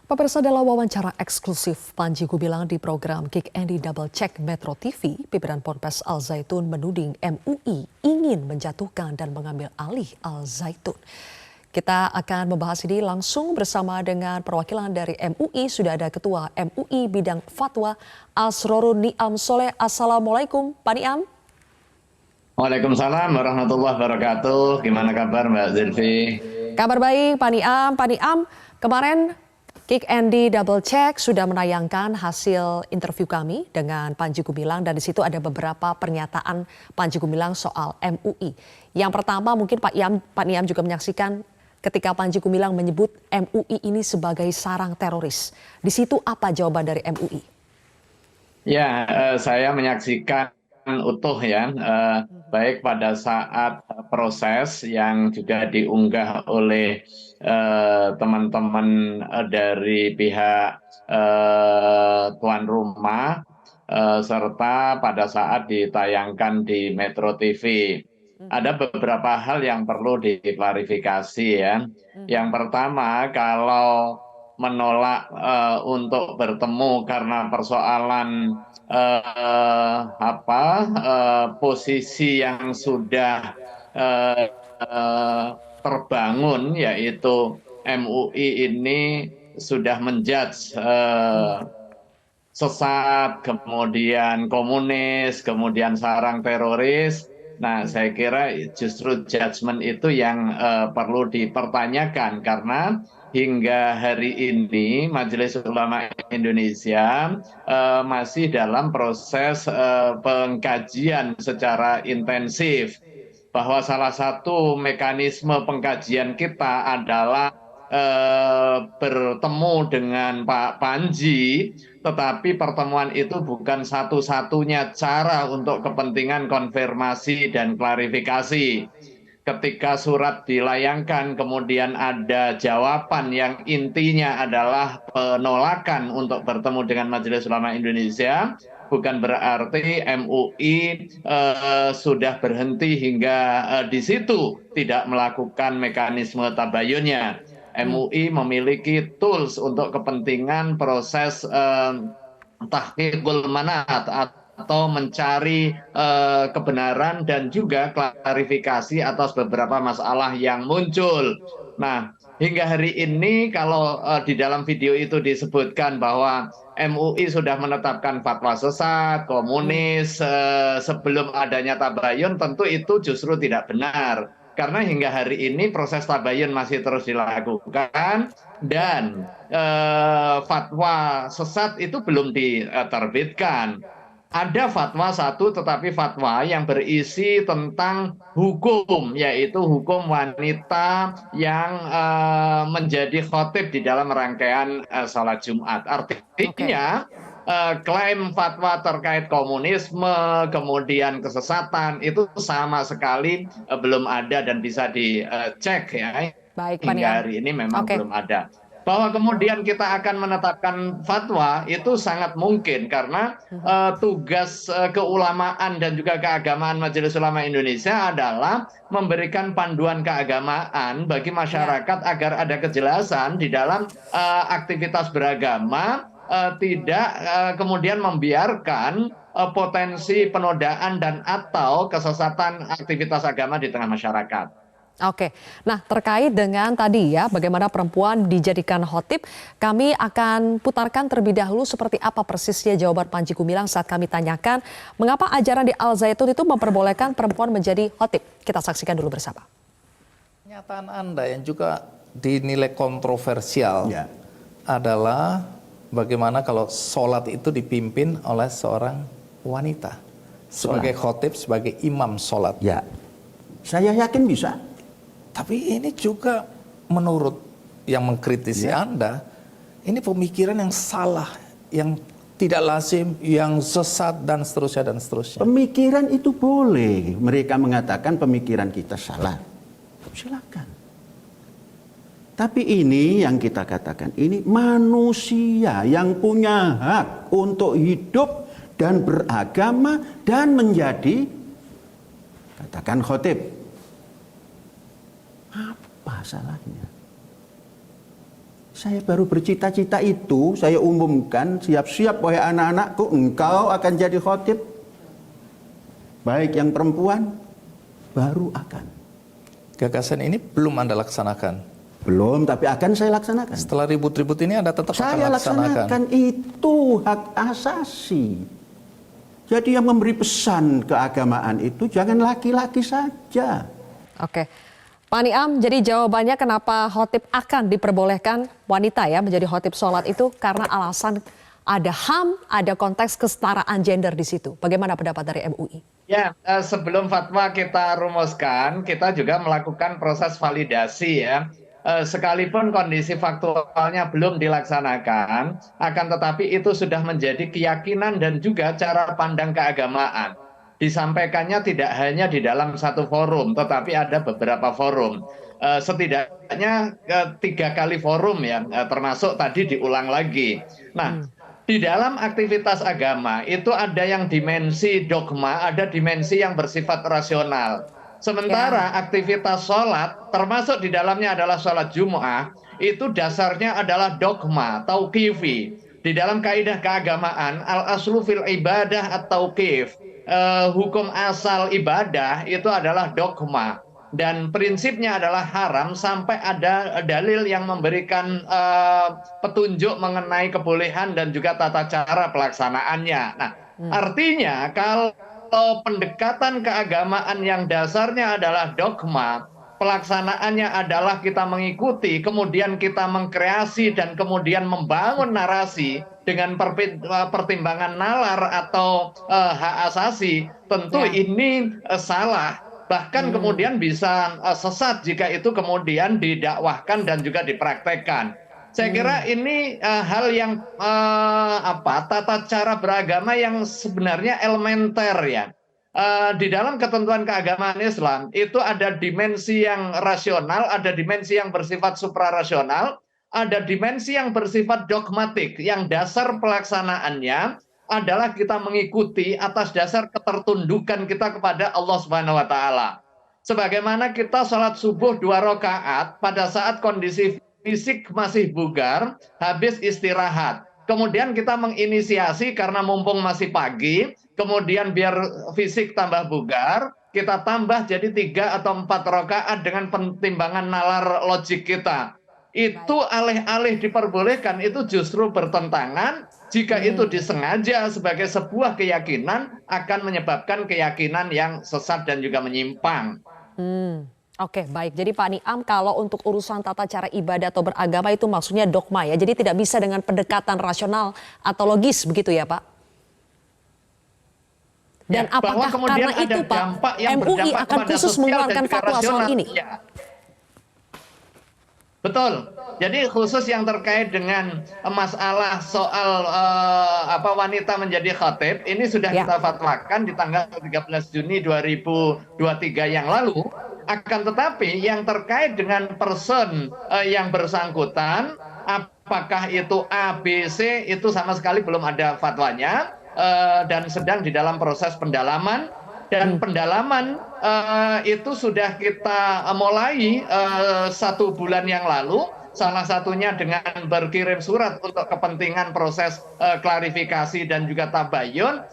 Pemirsa, dalam wawancara eksklusif Panji Gumilang di program Kick Andy Double Check Metro TV, pimpinan Ponpes Al Zaitun menuding MUI ingin menjatuhkan dan mengambil alih Al Zaitun. Kita akan membahas ini langsung bersama dengan perwakilan dari MUI. Sudah ada Ketua MUI Bidang Fatwa Asrorun Niam Soleh. Assalamualaikum Pak Niam. Waalaikumsalam warahmatullahi wabarakatuh. Gimana kabar Mbak Zilvi? Kabar baik Pak Niam. Pak Niam, kemarin Kick Andy Double Check sudah menayangkan hasil interview kami dengan Panji Gumilang dan di situ ada beberapa pernyataan Panji Gumilang soal MUI. Yang pertama mungkin Pak Niam juga menyaksikan ketika Panji Gumilang menyebut MUI ini sebagai sarang teroris. Di situ apa jawaban dari MUI? Ya, saya menyaksikan utuh ya, baik pada saat proses yang juga diunggah oleh teman-teman dari pihak tuan rumah, serta pada saat ditayangkan di Metro TV. Ada beberapa hal yang perlu diklarifikasi ya. Yang pertama, kalau menolak untuk bertemu karena persoalan posisi yang sudah terbangun, yaitu MUI ini sudah menjudge sesat, kemudian komunis, kemudian sarang teroris. Nah, saya kira justru judgement itu yang perlu dipertanyakan, karena hingga hari ini Majelis Ulama Indonesia masih dalam proses pengkajian secara intensif, bahwa salah satu mekanisme pengkajian kita adalah bertemu dengan Pak Panji, tetapi pertemuan itu bukan satu-satunya cara untuk kepentingan konfirmasi dan klarifikasi. Ketika surat dilayangkan kemudian ada jawaban yang intinya adalah penolakan untuk bertemu dengan Majelis Ulama Indonesia, bukan berarti MUI sudah berhenti hingga di situ tidak melakukan mekanisme tabayunnya. MUI memiliki tools untuk kepentingan proses tahqiqul manat atau mencari kebenaran dan juga klarifikasi atas beberapa masalah yang muncul. Nah, hingga hari ini kalau di dalam video itu disebutkan bahwa MUI sudah menetapkan fatwa sesat, komunis sebelum adanya tabayun, tentu itu justru tidak benar. Karena hingga hari ini proses tabayun masih terus dilakukan dan fatwa sesat itu belum diterbitkan. Ada fatwa satu, tetapi fatwa yang berisi tentang hukum, yaitu hukum wanita yang menjadi khotib di dalam rangkaian sholat Jumat. Artinya klaim fatwa terkait komunisme, kemudian kesesatan, itu sama sekali belum ada dan bisa dicek ya. Baik, Hingga hari ini memang belum ada. Bahwa kemudian kita akan menetapkan fatwa itu sangat mungkin, karena tugas keulamaan dan juga keagamaan Majelis Ulama Indonesia adalah memberikan panduan keagamaan bagi masyarakat agar ada kejelasan di dalam aktivitas beragama, tidak kemudian membiarkan potensi penodaan dan atau kesesatan aktivitas agama di tengah masyarakat. Oke, nah terkait dengan tadi ya bagaimana perempuan dijadikan khotib, kami akan putarkan terlebih dahulu seperti apa persisnya jawaban Panji Gumilang saat kami tanyakan mengapa ajaran di Al Zaitun itu memperbolehkan perempuan menjadi khotib. Kita saksikan dulu bersama. Pernyataan Anda yang juga dinilai kontroversial adalah bagaimana kalau sholat itu dipimpin oleh seorang wanita sebagai khotib, sebagai imam sholat. Ya, saya yakin bisa. Tapi ini juga menurut yang mengkritisi Anda, ini pemikiran yang salah, yang tidak lazim, yang sesat dan seterusnya dan seterusnya. Pemikiran itu boleh. Mereka mengatakan pemikiran kita salah. Silakan. Tapi ini yang kita katakan, ini manusia yang punya hak untuk hidup dan beragama dan menjadi, katakan khotib. Apa salahnya? Saya baru bercita-cita itu, saya umumkan, siap-siap wahai anak-anakku, engkau akan jadi khotib. Baik yang perempuan, baru akan. Gagasan ini belum Anda laksanakan. Belum, tapi akan saya laksanakan. Setelah ribut-ribut ini Anda tetap akan Saya laksanakan, itu hak asasi. Jadi yang memberi pesan keagamaan itu jangan laki-laki saja. Oke. Pak Niam, jadi jawabannya kenapa khotib akan diperbolehkan wanita ya menjadi khotib sholat itu karena alasan ada HAM, ada konteks kesetaraan gender di situ. Bagaimana pendapat dari MUI? Ya, sebelum fatwa kita rumuskan, kita juga melakukan proses validasi ya. Sekalipun kondisi faktualnya belum dilaksanakan, akan tetapi itu sudah menjadi keyakinan dan juga cara pandang keagamaan. Disampaikannya tidak hanya di dalam satu forum, tetapi ada beberapa forum. Setidaknya 3 kali forum ya, termasuk tadi diulang lagi. Nah, di dalam aktivitas agama itu ada yang dimensi dogma, ada dimensi yang bersifat rasional. Sementara aktivitas sholat, termasuk di dalamnya adalah sholat Jumu'ah, itu dasarnya adalah dogma, tauqifi. Di dalam kaidah keagamaan, al-aslu fil ibadah at-tauqif. Hukum asal ibadah itu adalah dogma. Dan prinsipnya adalah haram sampai ada dalil yang memberikan petunjuk mengenai kebolehan dan juga tata cara pelaksanaannya. Nah, artinya kalau pendekatan keagamaan yang dasarnya adalah dogma, pelaksanaannya adalah kita mengikuti, kemudian kita mengkreasi dan kemudian membangun narasi dengan pertimbangan nalar atau hak asasi, tentu ini salah. Bahkan kemudian bisa sesat jika itu kemudian didakwahkan dan juga dipraktekkan. Saya kira ini hal yang tata cara beragama yang sebenarnya elementer ya. Di dalam ketentuan keagamaan Islam itu ada dimensi yang rasional, ada dimensi yang bersifat suprarasional, ada dimensi yang bersifat dogmatik, yang dasar pelaksanaannya adalah kita mengikuti atas dasar ketertundukan kita kepada Allah Subhanahu wa taala. Sebagaimana kita sholat subuh 2 rakaat pada saat kondisi fisik masih bugar, habis istirahat. Kemudian kita menginisiasi karena mumpung masih pagi, kemudian biar fisik tambah bugar, kita tambah jadi 3 atau 4 rakaat dengan pertimbangan nalar logik kita. Itu alih-alih diperbolehkan, itu justru bertentangan. Jika itu disengaja sebagai sebuah keyakinan, akan menyebabkan keyakinan yang sesat dan juga menyimpang. Oke, baik. Jadi Pak Niam, kalau untuk urusan tata cara ibadah atau beragama itu maksudnya dogma ya. Jadi tidak bisa dengan pendekatan rasional atau logis begitu ya Pak? Dan ya, apakah karena itu Pak, MUI akan khusus mengeluarkan fatwa soal ini? Ya. Betul. Jadi khusus yang terkait dengan masalah soal wanita menjadi khatib, ini sudah kita fatwakan di tanggal 13 Juni 2023 yang lalu. Akan tetapi yang terkait dengan person yang bersangkutan, apakah itu A, B, C, itu sama sekali belum ada fatwanya dan sedang di dalam proses pendalaman. Dan pendalaman itu sudah kita mulai 1 bulan yang lalu, salah satunya dengan berkirim surat untuk kepentingan proses klarifikasi dan juga tabayun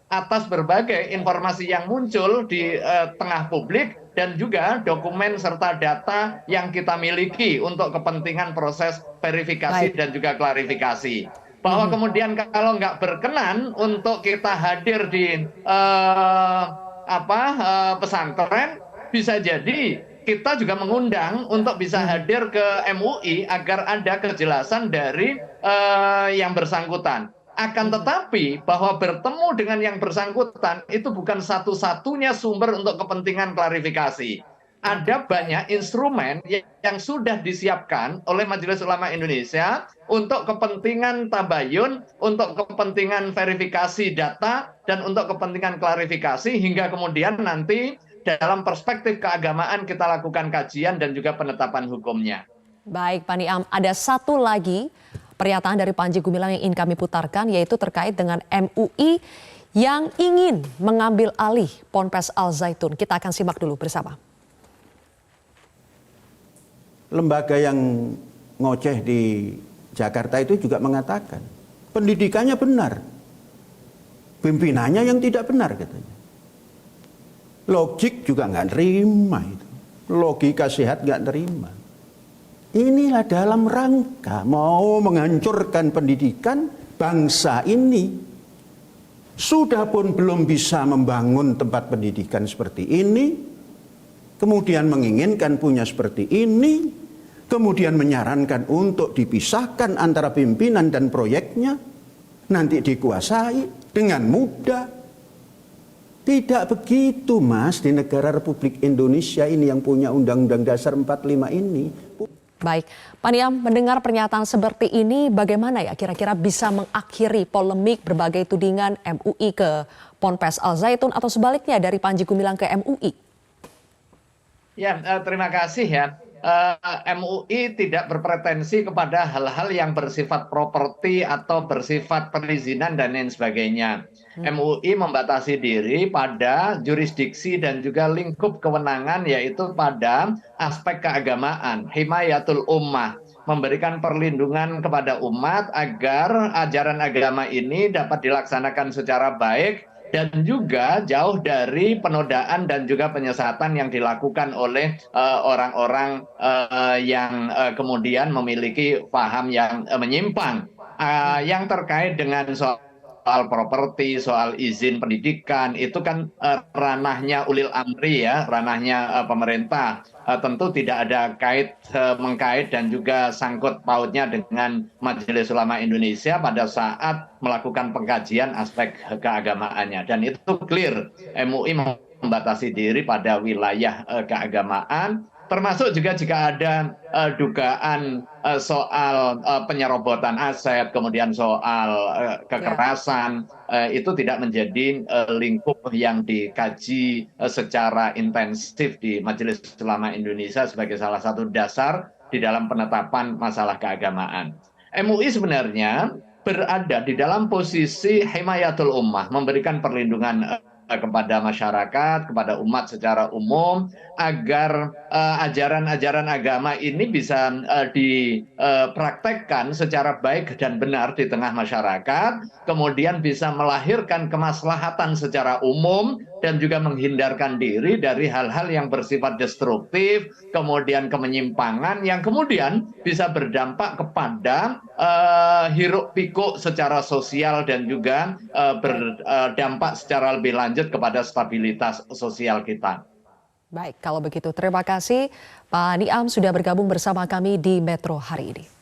atas berbagai informasi yang muncul di tengah publik dan juga dokumen serta data yang kita miliki untuk kepentingan proses verifikasi dan juga klarifikasi. Bahwa kemudian kalau nggak berkenan untuk kita hadir di pesantren, bisa jadi kita juga mengundang untuk bisa hadir ke MUI agar ada kejelasan dari yang bersangkutan. Akan tetapi bahwa bertemu dengan yang bersangkutan itu bukan satu-satunya sumber untuk kepentingan klarifikasi. Ada banyak instrumen yang sudah disiapkan oleh Majelis Ulama Indonesia untuk kepentingan tabayun, untuk kepentingan verifikasi data, dan untuk kepentingan klarifikasi hingga kemudian nanti dalam perspektif keagamaan kita lakukan kajian dan juga penetapan hukumnya. Baik Pak Niam, ada satu lagi pernyataan dari Panji Gumilang yang ingin kami putarkan, yaitu terkait dengan MUI yang ingin mengambil alih Ponpes Al Zaitun. Kita akan simak dulu bersama. Lembaga yang ngoceh di Jakarta itu juga mengatakan, pendidikannya benar, pimpinannya yang tidak benar katanya. Logik juga nggak terima itu. Logika sehat nggak terima. Inilah dalam rangka mau menghancurkan pendidikan bangsa ini. Sudah pun belum bisa membangun tempat pendidikan seperti ini, kemudian menginginkan punya seperti ini, kemudian menyarankan untuk dipisahkan antara pimpinan dan proyeknya, nanti dikuasai dengan mudah. Tidak begitu, Mas, di negara Republik Indonesia ini yang punya Undang-Undang Dasar 45 ini. Baik, Pak Niam, mendengar pernyataan seperti ini bagaimana ya kira-kira bisa mengakhiri polemik berbagai tudingan MUI ke Ponpes Al Zaitun atau sebaliknya dari Panji Gumilang ke MUI? Ya, terima kasih ya. MUI tidak berpretensi kepada hal-hal yang bersifat properti atau bersifat perizinan dan lain sebagainya. MUI membatasi diri pada jurisdiksi dan juga lingkup kewenangan yaitu pada aspek keagamaan, himayatul ummah, memberikan perlindungan kepada umat agar ajaran agama ini dapat dilaksanakan secara baik dan juga jauh dari penodaan dan juga penyesatan yang dilakukan oleh orang-orang yang kemudian memiliki paham yang menyimpang yang terkait dengan soal properti, soal izin pendidikan, itu kan ranahnya ulil amri ya, ranahnya pemerintah. Tentu tidak ada mengkait dan juga sangkut pautnya dengan Majelis Ulama Indonesia pada saat melakukan pengkajian aspek keagamaannya. Dan itu clear, MUI membatasi diri pada wilayah keagamaan, termasuk juga jika ada dugaan soal penyerobotan aset, kemudian soal kekerasan, itu tidak menjadi lingkup yang dikaji secara intensif di Majelis Ulama Indonesia sebagai salah satu dasar di dalam penetapan masalah keagamaan. MUI sebenarnya berada di dalam posisi himayatul ummah, memberikan perlindungan kepada masyarakat, kepada umat secara umum, agar ajaran-ajaran agama ini bisa dipraktekkan secara baik dan benar di tengah masyarakat, kemudian bisa melahirkan kemaslahatan secara umum, dan juga menghindarkan diri dari hal-hal yang bersifat destruktif, kemudian kemenyimpangan yang kemudian bisa berdampak kepada hiruk pikuk secara sosial dan juga berdampak secara lebih lanjut kepada stabilitas sosial kita. Baik, kalau begitu terima kasih Pak Niam sudah bergabung bersama kami di Metro hari ini.